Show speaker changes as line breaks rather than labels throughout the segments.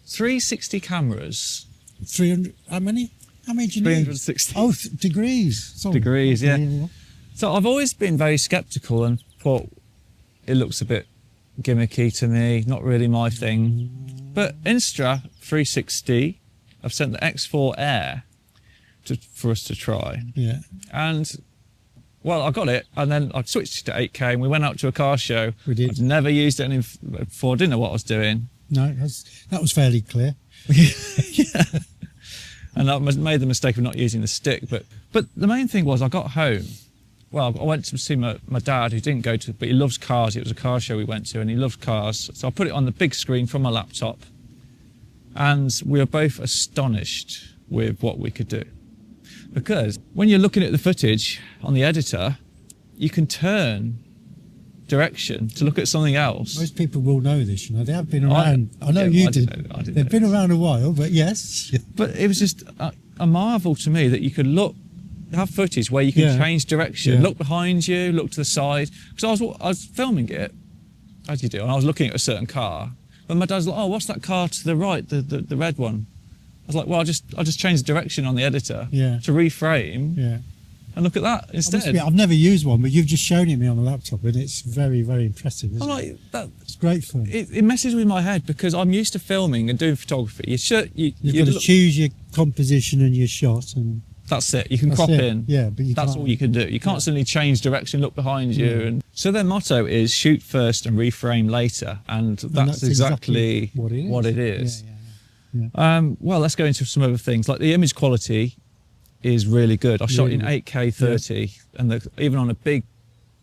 360 cameras.
300, how many? How many do you need?
360.
Oh, degrees. Sorry.
Degrees, yeah. So I've always been very sceptical and thought it looks a bit gimmicky to me, not really my thing. But Insta360, I've sent the X4 Air for us to try.
Yeah.
And, well, I got it, and then I switched to 8K, and we went out to a car show.
We did.
I'd never used it before, didn't know what I was doing.
No, that was fairly clear.
Yeah. And I made the mistake of not using the stick. But the main thing was I got home. Well, I went to see my dad, who didn't go to, but he loves cars. It was a car show we went to, and he loved cars. So I put it on the big screen from my laptop, and we were both astonished with what we could do. Because when you're looking at the footage on the editor, you can turn direction to look at something else.
Most people will know this, you know. They have been around. I know you did. They've been around a while, but yes.
But it was just a marvel to me that you could have footage where you can change direction, look behind you, look to the side. Because I was filming it, as you do, and I was looking at a certain car. But my dad's like, "Oh, what's that car to the right, the red one?" I was like, "Well, I just changed direction on the editor to reframe." Yeah. And look at that instead.
I've never used one, but you've just shown it me on the laptop, and it's very, very impressive. Isn't it?
It's
great fun.
It messes with my head because I'm used to filming and doing photography.
You've got to choose your composition and your shot, and
that's it. You can crop in.
Yeah, but
that's all you can do. You can't suddenly change direction, look behind you. And so their motto is shoot first and reframe later, and that's exactly what it is. Yeah. Well, let's go into some other things. Like the image quality is really good. I shot in 8K 30, and even on a big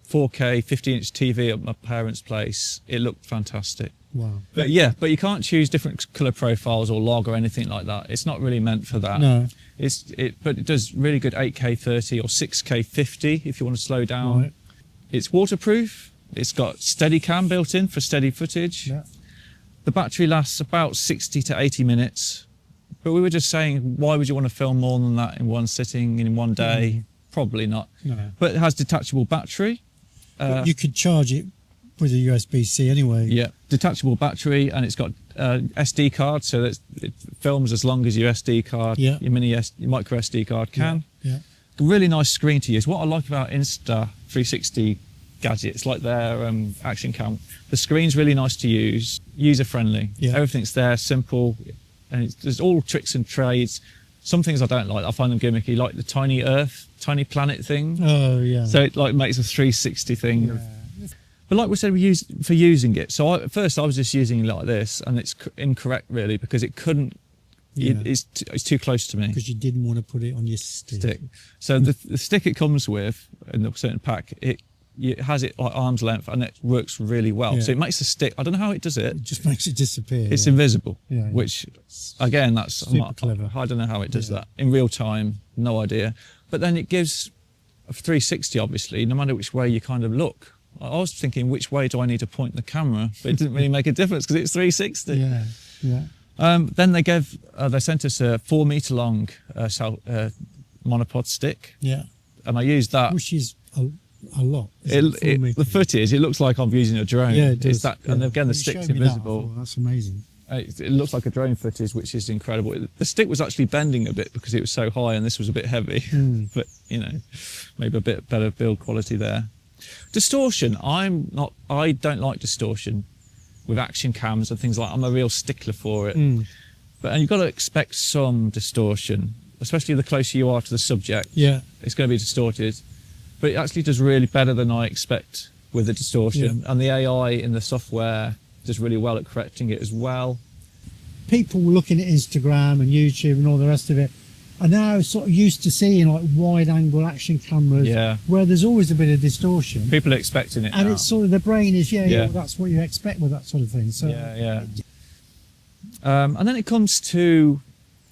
4K 50-inch TV at my parents' place, it looked fantastic.
Wow.
But you can't choose different color profiles or log or anything like that. It's not really meant for that.
No.
But it does really good 8K 30 or 6K 50 if you want to slow down.
Right.
It's waterproof. It's got Steadicam built in for steady footage.
Yeah.
The battery lasts about 60 to 80 minutes. But we were just saying, why would you want to film more than that in one sitting, in one day? Probably not. No. But it has detachable battery.
You could charge it with a USB-C anyway.
Yeah, detachable battery, and it's got SD card, so that it films as long as your SD card, your micro SD card can.
Yeah.
Really nice screen to use. What I like about Insta360 gadgets, like their action cam, the screen's really nice to use, user-friendly. Yeah. Everything's there, simple. And there's all tricks and trades. Some things I don't like. I find them gimmicky, like the tiny Earth, tiny planet thing.
Oh yeah.
So it like makes a 360 thing. Yeah. But like we said, for using it. So at first I was just using it like this, and it's incorrect really because it couldn't. Yeah. It's too close to me.
Because you didn't want to put it on your stick.
So the stick it comes with in the certain pack, it has it like arm's length, and it works really well. So it makes the stick, I don't know how it does it.
It just makes it disappear.
It's invisible, which again, that's
super clever.
I don't know how it does that. In real time, no idea. But then it gives a 360, obviously, no matter which way you kind of look. I was thinking, which way do I need to point the camera? But it didn't really make a difference because it's 360.
Yeah, yeah.
Then they sent us a 4 meter long monopod stick.
Yeah.
And I used that.
Which is a lot.
The footage, it looks like I'm using a drone.
Yeah, it does.
And again, the stick's invisible.
That's amazing.
It looks like a drone footage, which is incredible. The stick was actually bending a bit because it was so high and this was a bit heavy. But, you know, maybe a bit better build quality there. Distortion, I don't like distortion with action cams and things like that. I'm a real stickler for it. And you've got to expect some distortion, especially the closer you are to the subject. Yeah. It's going to be distorted. But it actually does really better than I expect with the distortion. Yeah. And the AI in the software does really well at correcting it as well.
People looking at Instagram and YouTube and all the rest of it are now sort of used to seeing like wide angle action cameras where there's always a bit of distortion.
People are expecting it
and
now.
It's sort of, the brain is, well, that's what you expect with that sort of thing. So
and then it comes to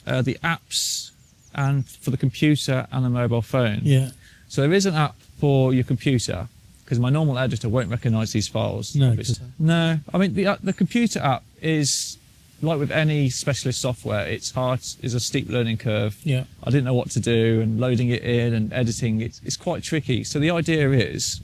the apps and for the computer and the mobile phone. Yeah. So there is an app for your computer because my normal editor won't recognize these files. No, I mean the computer app is like with any specialist software. It's hard, is a steep learning curve. Yeah. I didn't know what to do, and loading it in and editing it's quite tricky. So the idea is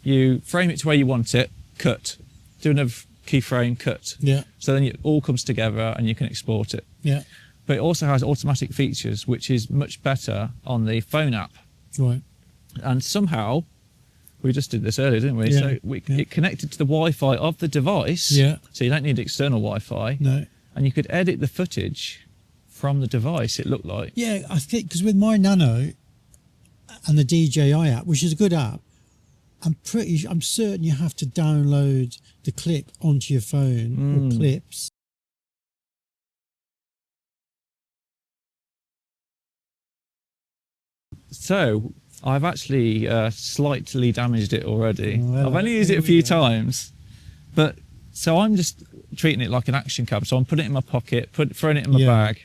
you frame it to where you want it, cut, do another keyframe cut.
Yeah.
So then it all comes together and you can export it.
Yeah.
But it also has automatic features, which is much better on the phone app.
Right.
And somehow, we just did this earlier, didn't we?
Yeah.
So it connected to the Wi-Fi of the device.
Yeah.
So you don't need external Wi-Fi.
No.
And you could edit the footage from the device, it looked like.
Yeah, I think because with my Nano and the DJI app, which is a good app, I'm certain you have to download the clip onto your phone or clips.
So I've actually slightly damaged it already.
Oh, well,
I've only used it a few times, but so I'm just treating it like an action cam. So I'm putting it in my pocket, throwing it in my bag,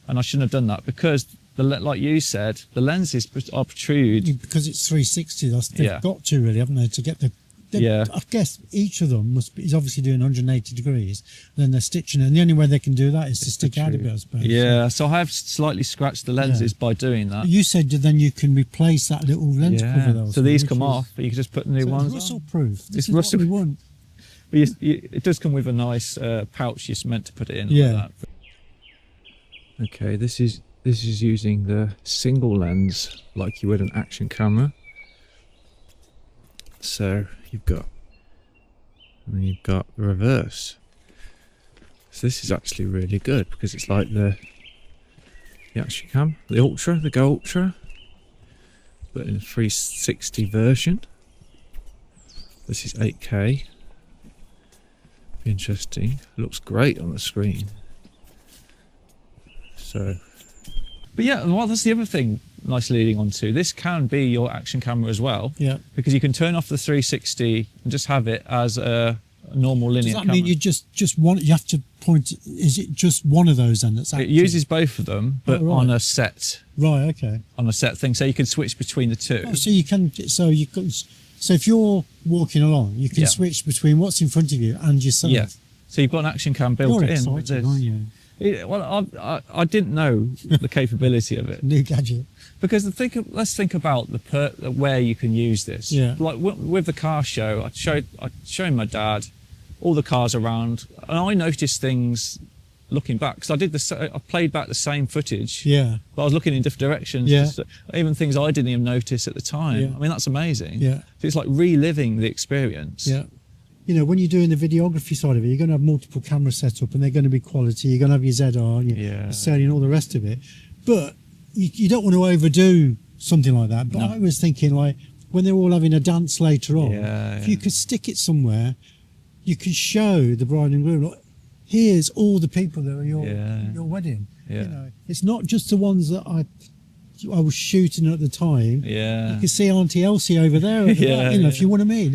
and I shouldn't have done that because, like you said, the lenses are protrude.
Because it's 360, they've got to really, haven't they, to get the... I guess each of them is obviously doing 180 degrees, and then they're stitching it, and the only way they can do that is to stick out a bit, I suppose.
Yeah, so I have slightly scratched the lenses by doing that.
You said then you can replace that little lens cover though.
So these come off, but you can just put new ones on.
Rustle-proof.
It's rustle.
What we want.
But it does come with a nice pouch you're meant to put it in.
Yeah.
Like that. Okay, this is using the single lens like you would an action camera. So you've got the reverse. So this is actually really good because it's like the action cam, the Ultra, the Go Ultra, but in a 360 version. This is 8K. Be interesting. Looks great on the screen. So, but yeah, well, that's the other thing. Nice leading on to this can be your action camera as well. Yeah. Because you can turn off the 360 and just have it as a normal linear camera.
Does that mean you just want? You have to point. Is it just one of those then that's active?
It uses both of them, but on a set.
Right. Okay.
On a set thing, so you can switch between the two.
Oh, so you can. So you can. So if you're walking along, you can switch between what's in front of you and yourself.
Yeah. So you've got an action cam built in.
Excited, aren't you?
Well, I didn't know the capability of it.
New gadget. Because
let's think about where you can use this.
Yeah.
Like with the car show, I showed my dad all the cars around, and I noticed things looking back because I played back the same footage.
Yeah.
But I was looking in different directions.
Yeah.
Even things I didn't even notice at the time.
Yeah.
I mean, that's amazing.
Yeah.
So it's like reliving the experience.
Yeah. You know, when you're doing the videography side of it, you're going to have multiple cameras set up and they're going to be quality. You're going to have your ZR, your Sony and all the rest of it. But you don't want to overdo something like that. But I was thinking, like, when they're all having a dance later on, if you could stick it somewhere, you could show the bride and groom, like, here's all the people that are your wedding. Yeah. You know, it's not just the ones that I was shooting at the time.
Yeah.
You can see Auntie Elsie over there. If you want to mean.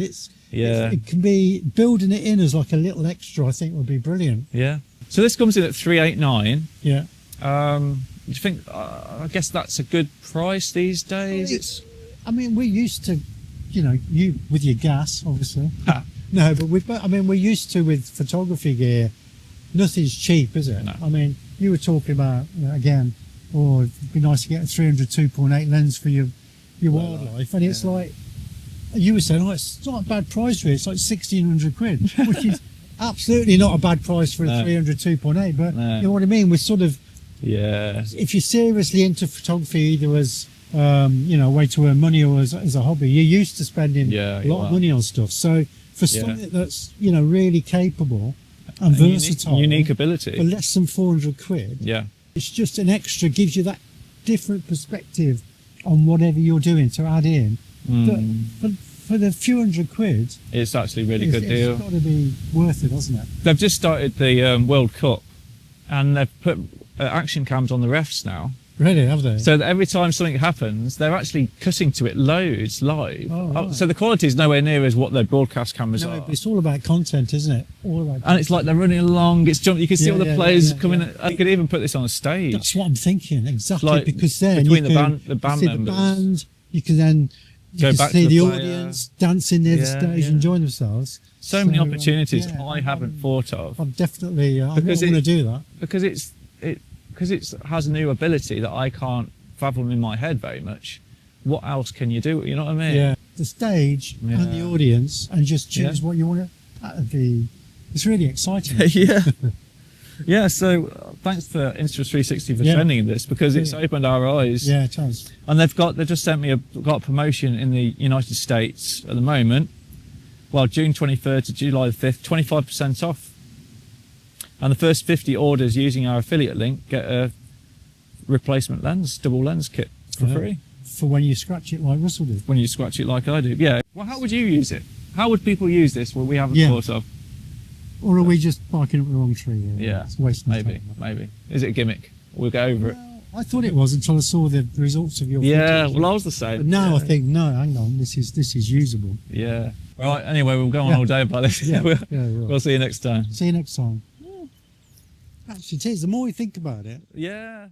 It can be building it in as like a little extra. I think would be brilliant.
Yeah. So this comes in at 389.
Yeah.
Do you think? I guess that's a good price these days.
I mean, we're used to, you with your gas, obviously. No, but we're used to with photography gear. Nothing's cheap, is it?
No.
I mean, you were talking about again. It'd be nice to get a 300 2.8 lens for your wildlife, and it's like. You were saying, it's not a bad price really. It's like 1,600 quid, which is absolutely not a bad price for a 300 2.8. But you know what I mean? We're sort of, if you're seriously into photography, either as a way to earn money or as a hobby, you're used to spending a lot of money on stuff. So for something that's really capable and versatile,
unique ability
for less than 400 quid, it's just an extra, gives you that different perspective on whatever you're doing to add in. But for the few hundred quid,
it's actually a really good deal.
It's got to be worth it, hasn't it?
They've just started the World Cup, and they've put action cams on the refs now.
Really, have they?
So that every time something happens, they're actually cutting to it loads live.
Oh, right.
So the quality is nowhere near as what their broadcast cameras are.
But it's all about content, isn't it? All about content.
And it's like they're running along. It's jumping. You can see all the players coming. You could even put this on a stage.
That's what I'm thinking exactly.
Like,
because then
between
the
band members,
you can then. You can
back
see
to
the
player.
Audience dancing near the stage, enjoying themselves.
So many opportunities I haven't thought of.
I'm definitely, I want to do that.
Because it has a new ability that I can't fathom in my head very much. What else can you do? You know what I mean?
Yeah. The stage and the audience, and just choose what you want to. That'd be It's really exciting.
Yeah. Yeah, so thanks for Insta360 for sending this, because it's opened our eyes.
Yeah, it has.
And they've just sent me got a promotion in the United States at the moment. Well, June 23rd to July the 5th, 25% off. And the first 50 orders using our affiliate link get a replacement lens, double lens kit for free.
For when you scratch it like Russell did.
When you scratch it like I do. Yeah. Well, how would you use it? How would people use this? Well, we haven't thought of.
Or are we just barking up the wrong tree?
Yeah,
it's wasting
maybe,
time.
maybe. Is it a gimmick? We'll go over it.
I thought it was until I saw the results of your
Yeah,
footage.
well, I was the same.
But now I think, no, hang on, this is usable.
Yeah. Right, anyway, we'll go on all day about this. We'll see you next time.
See you next time. Actually, it is. The more we think about it,
Yeah.